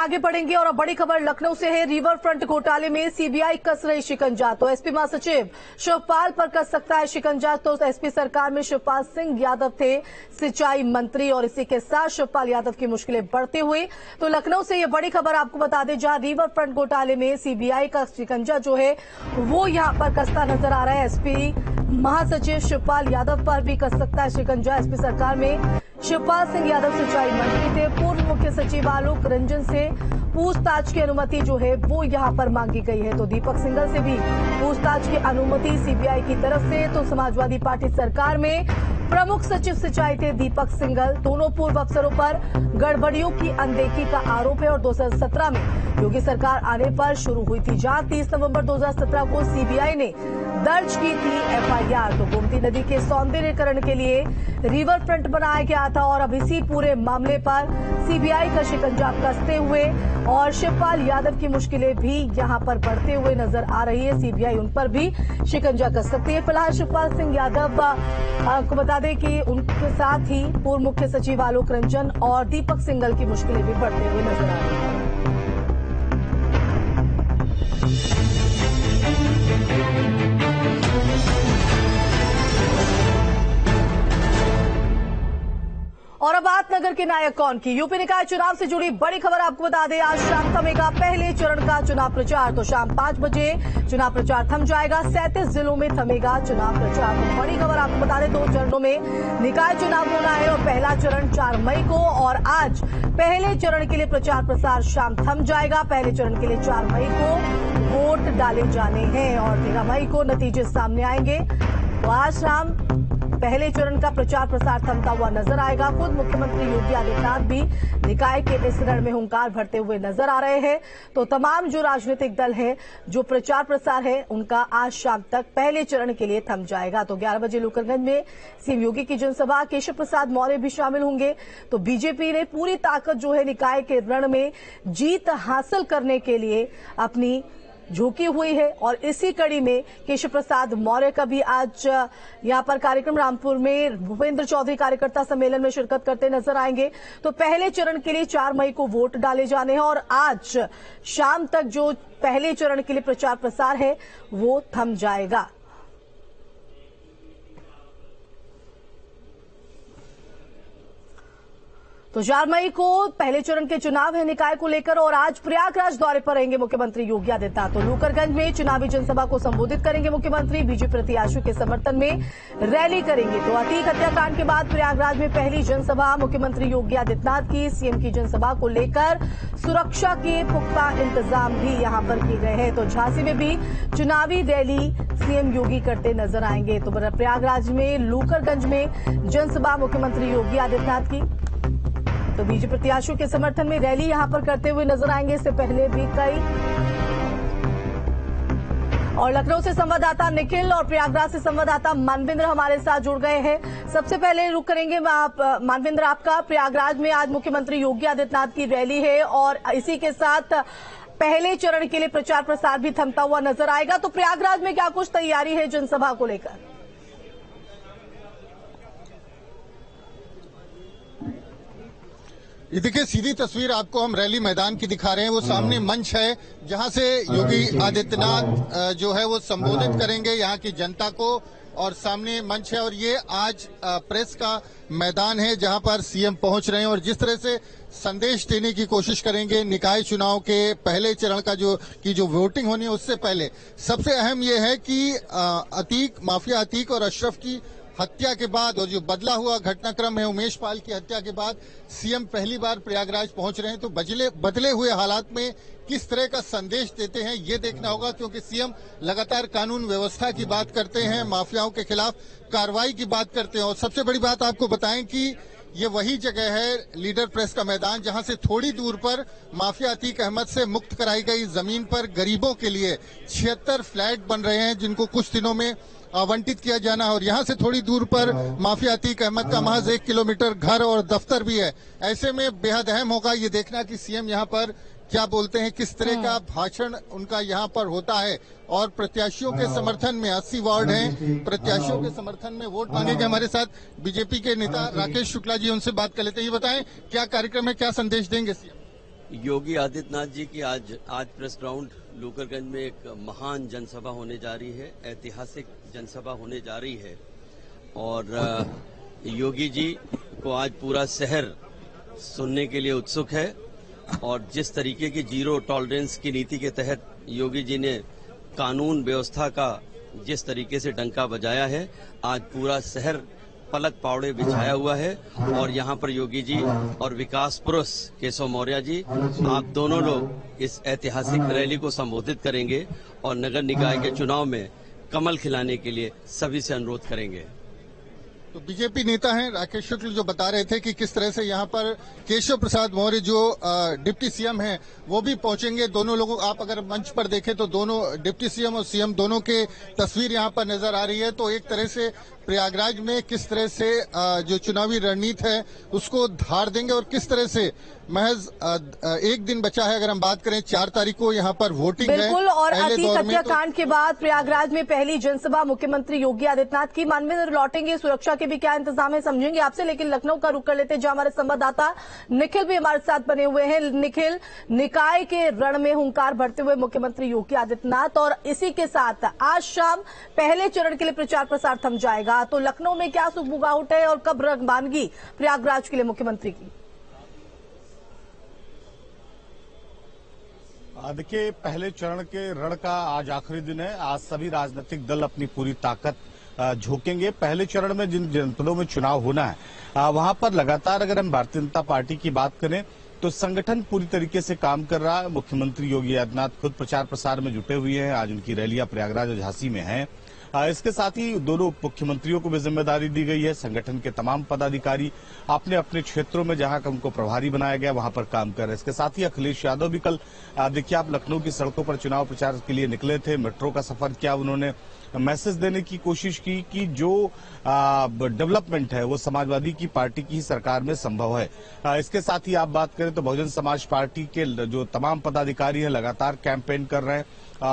आगे बढ़ेंगे और अब बड़ी खबर लखनऊ से है। रिवर फ्रंट घोटाले में सीबीआई कस रही शिकंजा, तो एसपी महासचिव शिवपाल पर कस सकता है शिकंजा। तो एसपी सरकार में शिवपाल सिंह यादव थे सिंचाई मंत्री और इसी के साथ शिवपाल यादव की मुश्किलें बढ़ते हुए। तो लखनऊ से ये बड़ी खबर आपको बता दें, जहां रिवर फ्रंट घोटाले में सीबीआई का शिकंजा जो है वो यहां पर कसता नजर आ रहा है। एसपी महासचिव शिवपाल यादव पर भी कस सकता है शिकंजा। एसपी सरकार में शिवपाल सिंह यादव सिंचाई मंत्री थे। पूर्व मुख्य सचिव आलोक रंजन से पूछताछ की अनुमति जो है वो यहां पर मांगी गई है। तो दीपक सिंघल से भी पूछताछ की अनुमति सीबीआई की तरफ से। तो समाजवादी पार्टी सरकार में प्रमुख सचिव सिंचाई थे दीपक सिंघल। दोनों पूर्व अफसरों पर गड़बड़ियों की अनदेखी का आरोप है और 2017 में योगी सरकार आने पर शुरू हुई थी जांच। 30 नवंबर 2017 को सीबीआई ने दर्ज की थी एफआईआर। तो गोमती नदी के सौंदर्यीकरण के लिए रिवर फ्रंट बनाया गया था और अब इसी पूरे मामले पर सीबीआई का शिकंजा कसते हुए और शिवपाल यादव की मुश्किलें भी यहां पर बढ़ते हुए नजर आ रही है। सीबीआई उन पर भी शिकंजा कस सकती है। फिलहाल शिवपाल सिंह यादव को बता दें कि उनके साथ ही पूर्व मुख्य सचिव आलोक रंजन और दीपक सिंघल की मुश्किलें भी बढ़ते हुए नजर आ रही है। और अब बात नगर के नायक कौन की। यूपी निकाय चुनाव से जुड़ी बड़ी खबर आपको बता दें, आज शाम थमेगा पहले चरण का चुनाव प्रचार। तो शाम 5 बजे चुनाव प्रचार थम जाएगा। 37 जिलों में थमेगा चुनाव प्रचार। तो बड़ी खबर आपको बता दें, 2 चरणों में निकाय चुनाव होना है और पहला चरण 4 मई को और आज पहले चरण के लिए प्रचार प्रसार शाम थम जाएगा। पहले चरण के लिए 4 मई को वोट डाले जाने हैं और 13 मई को नतीजे सामने आएंगे। तो आज शाम पहले चरण का प्रचार प्रसार थमता हुआ नजर आएगा। खुद मुख्यमंत्री योगी आदित्यनाथ भी निकाय के इस रण में हुंकार भरते हुए नजर आ रहे हैं। तो तमाम जो राजनीतिक दल है, जो प्रचार प्रसार है, उनका आज शाम तक पहले चरण के लिए थम जाएगा। तो 11 बजे लुकरगंज में सीएम योगी की जनसभा, केशव प्रसाद मौर्य भी शामिल होंगे। तो बीजेपी ने पूरी ताकत जो है निकाय के रण में जीत हासिल करने के लिए अपनी झोंकी हुई है और इसी कड़ी में केशव प्रसाद मौर्य का भी आज यहां पर कार्यक्रम रामपुर में भूपेंद्र चौधरी कार्यकर्ता सम्मेलन में शिरकत करते नजर आएंगे। तो पहले चरण के लिए 4 मई को वोट डाले जाने हैं और आज शाम तक जो पहले चरण के लिए प्रचार प्रसार है वो थम जाएगा। तो 4 मई को पहले चरण के चुनाव है निकाय को लेकर और आज प्रयागराज दौरे पर रहेंगे मुख्यमंत्री योगी आदित्यनाथ। तो लूकरगंज में चुनावी जनसभा को संबोधित करेंगे मुख्यमंत्री। बीजेपी प्रत्याशियों के समर्थन में रैली करेंगे। तो अतीक हत्याकांड के बाद प्रयागराज में पहली जनसभा मुख्यमंत्री योगी आदित्यनाथ की। सीएम की जनसभा को लेकर सुरक्षा के पुख्ता इंतजाम भी यहां पर किए गए हैं। तो झांसी में भी चुनावी रैली सीएम योगी करते नजर आएंगे। तो प्रयागराज में, लूकरगंज में जनसभा मुख्यमंत्री योगी आदित्यनाथ की। तो बीजेपी प्रत्याशियों के समर्थन में रैली यहां पर करते हुए नजर आएंगे। इससे पहले भी कई। और लखनऊ से संवाददाता निखिल और प्रयागराज से संवाददाता मानवेंद्र हमारे साथ जुड़ गए हैं। सबसे पहले रुक करेंगे मानवेंद्र आपका। प्रयागराज में आज मुख्यमंत्री योगी आदित्यनाथ की रैली है और इसी के साथ पहले चरण के लिए प्रचार प्रसार भी थमता हुआ नजर आएगा। तो प्रयागराज में क्या कुछ तैयारी है जनसभा को लेकर? ये देखिए, सीधी तस्वीर आपको हम रैली मैदान की दिखा रहे हैं। वो सामने मंच है जहां से योगी आदित्यनाथ जो है वो संबोधित करेंगे यहाँ की जनता को और सामने मंच है और ये आज प्रेस का मैदान है जहां पर सीएम पहुंच रहे हैं और जिस तरह से संदेश देने की कोशिश करेंगे निकाय चुनाव के पहले चरण का जो वोटिंग होनी है उससे पहले। सबसे अहम ये है कि माफिया अतीक और अशरफ की हत्या के बाद और जो बदला हुआ घटनाक्रम है उमेश पाल की हत्या के बाद सीएम पहली बार प्रयागराज पहुंच रहे हैं। तो बदले हुए हालात में किस तरह का संदेश देते हैं ये देखना होगा, क्योंकि सीएम लगातार कानून व्यवस्था की बात करते हैं, माफियाओं के खिलाफ कार्रवाई की बात करते हैं। और सबसे बड़ी बात आपको बताएं कि ये वही जगह है लीडर प्रेस का मैदान जहां से थोड़ी दूर पर माफिया अतीक अहमद से मुक्त कराई गई जमीन पर गरीबों के लिए 76 फ्लैट बन रहे हैं जिनको कुछ दिनों में आवंटित किया जाना है और यहाँ से थोड़ी दूर पर माफिया अतीक अहमद का महज 1 किलोमीटर घर और दफ्तर भी है। ऐसे में बेहद अहम होगा ये देखना कि सीएम यहाँ पर क्या बोलते हैं, किस तरह का भाषण उनका यहाँ पर होता है और प्रत्याशियों के समर्थन में 80 वार्ड हैं, प्रत्याशियों के समर्थन में वोट मांगेंगे। हमारे साथ बीजेपी के नेता राकेश शुक्ला जी, उनसे बात कर लेते हैं। ये बताएं क्या कार्यक्रम है, क्या संदेश देंगे सीएम? योगी आदित्यनाथ जी की आज प्रेस ग्राउंड लूकरगंज में एक महान जनसभा होने जा रही है, ऐतिहासिक जनसभा होने जा रही है। और योगी जी को आज पूरा शहर सुनने के लिए उत्सुक है। और जिस तरीके की जीरो टॉलरेंस की नीति के तहत योगी जी ने कानून व्यवस्था का जिस तरीके से डंका बजाया है, आज पूरा शहर पलक पावड़े बिछाया हुआ है। और यहाँ पर योगी जी और विकास पुरुष केशव मौर्य जी, आप दोनों लोग इस ऐतिहासिक रैली को संबोधित करेंगे और नगर निकाय के चुनाव में कमल खिलाने के लिए सभी से अनुरोध करेंगे। तो बीजेपी नेता हैं राकेश शुक्ल जो बता रहे थे कि किस तरह से यहाँ पर केशव प्रसाद मौर्य जो डिप्टी सीएम हैं वो भी पहुंचेंगे। दोनों लोगों, आप अगर मंच पर देखें तो दोनों डिप्टी सीएम और सीएम दोनों के तस्वीर यहाँ पर नजर आ रही है। तो एक तरह से प्रयागराज में किस तरह से जो चुनावी रणनीति है उसको धार देंगे और किस तरह से महज एक दिन बचा है। अगर हम बात करें 4 तारीख को यहाँ पर वोटिंग है। बिल्कुल। और अतीत हत्याकांड के बाद प्रयागराज में पहली जनसभा मुख्यमंत्री योगी आदित्यनाथ की। मानवेंद्र लौटेंगे, सुरक्षा के भी क्या इंतजाम है समझेंगे आपसे, लेकिन लखनऊ का रुख कर लेते हैं जहां हमारे संवाददाता निखिल भी हमारे साथ बने हुए हैं। निखिल, निकाय के रण में हुंकार भरते हुए मुख्यमंत्री योगी आदित्यनाथ और इसी के साथ आज शाम पहले चरण के लिए प्रचार प्रसार थम जाएगा। तो लखनऊ में क्या सुगबुगाहट है और कब रंगबानगी प्रयागराज के लिए मुख्यमंत्री की? देखिए, पहले चरण के रण का आज आखिरी दिन है। आज सभी राजनीतिक दल अपनी पूरी ताकत झोंकेंगे। पहले चरण में जिन जनपदों में चुनाव होना है वहां पर लगातार अगर हम भारतीय जनता पार्टी की बात करें तो संगठन पूरी तरीके से काम कर रहा है। मुख्यमंत्री योगी आदित्यनाथ खुद प्रचार प्रसार में जुटे हुए हैं। आज उनकी रैलियां प्रयागराज और झांसी में हैं। इसके साथ ही दोनों मुख्यमंत्रियों को भी जिम्मेदारी दी गई है। संगठन के तमाम पदाधिकारी अपने अपने क्षेत्रों में जहां उनको प्रभारी बनाया गया वहां पर काम कर रहे हैं। इसके साथ ही अखिलेश यादव भी कल देखिए आप लखनऊ की सड़कों पर चुनाव प्रचार के लिए निकले थे। मेट्रो का सफर किया। उन्होंने मैसेज देने की कोशिश की कि जो डेवलपमेंट है वो समाजवादी की पार्टी की सरकार में संभव है। इसके साथ ही आप बात करें तो बहुजन समाज पार्टी के जो तमाम पदाधिकारी हैं लगातार कैंपेन कर रहे हैं।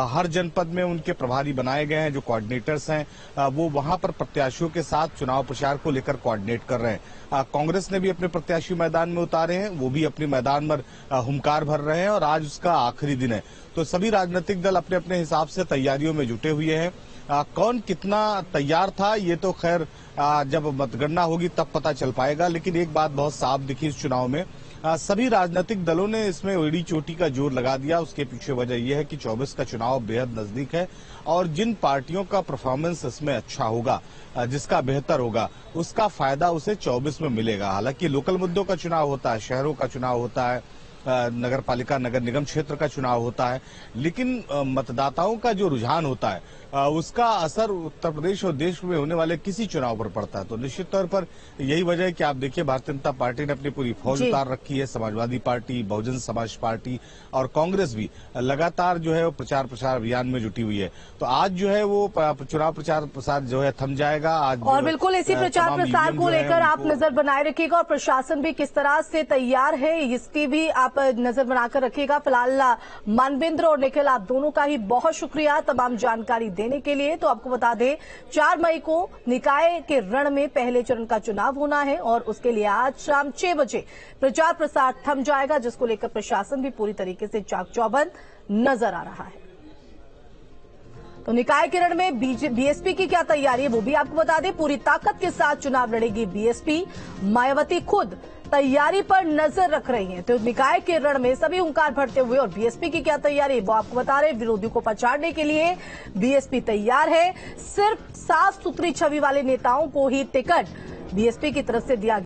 हर जनपद में उनके प्रभारी बनाए गए हैं। जो कोऑर्डिनेटर्स हैं वो वहां पर प्रत्याशियों के साथ चुनाव प्रचार को लेकर कोऑर्डिनेट कर रहे हैं। कांग्रेस ने भी अपने प्रत्याशी मैदान में उतारे हैं। वो भी अपने मैदान पर हुंकार भर रहे हैं और आज उसका आखिरी दिन है। तो सभी राजनीतिक दल अपने अपने हिसाब से तैयारियों में जुटे हुए हैं। कौन कितना तैयार था ये तो खैर जब मतगणना होगी तब पता चल पाएगा। लेकिन एक बात बहुत साफ दिखी इस चुनाव में, सभी राजनीतिक दलों ने इसमें एड़ी चोटी का जोर लगा दिया। उसके पीछे वजह यह है कि 24 का चुनाव बेहद नजदीक है और जिन पार्टियों का परफॉर्मेंस इसमें अच्छा होगा, जिसका बेहतर होगा, उसका फायदा उसे 24 में मिलेगा। हालांकि लोकल मुद्दों का चुनाव होता है, शहरों का चुनाव होता है, नगर पालिका नगर निगम क्षेत्र का चुनाव होता है, लेकिन मतदाताओं का जो रुझान होता है उसका असर उत्तर प्रदेश और देश में होने वाले किसी चुनाव पर पड़ता है। तो निश्चित तौर पर यही वजह है कि आप देखिए भारतीय जनता पार्टी ने अपनी पूरी फौज उतार रखी है। समाजवादी पार्टी, बहुजन समाज पार्टी और कांग्रेस भी लगातार जो है वो प्रचार प्रसार अभियान में जुटी हुई है। तो आज जो है वो चुनाव प्रचार प्रसार जो है थम जाएगा आज। और बिल्कुल इसी प्रचार प्रसार को लेकर आप नजर बनाए रखिएगा और प्रशासन भी किस तरह से तैयार है इसकी भी आप नजर बनाकर रखिएगा। फिलहाल मानवेंद्र और निखिल, आप दोनों का ही बहुत शुक्रिया तमाम जानकारी देने के लिए। तो आपको बता दें 4 मई को निकाय के रण में पहले चरण का चुनाव होना है और उसके लिए आज शाम 6 बजे प्रचार प्रसार थम जाएगा, जिसको लेकर प्रशासन भी पूरी तरीके से चाक चौबंद नजर आ रहा है। तो निकाय के रण में बीएसपी की क्या तैयारी है वो भी आपको बता दें। पूरी ताकत के साथ चुनाव लड़ेगी बीएसपी। मायावती खुद तैयारी पर नजर रख रही हैं। तो निकाय के रण में सभी हुंकार भरते हुए और बीएसपी की क्या तैयारी है वो आपको बता रहे। विरोधियों को पछाड़ने के लिए बीएसपी तैयार है। सिर्फ साफ सुथरी छवि वाले नेताओं को ही टिकट बीएसपी की तरफ से दिया गया।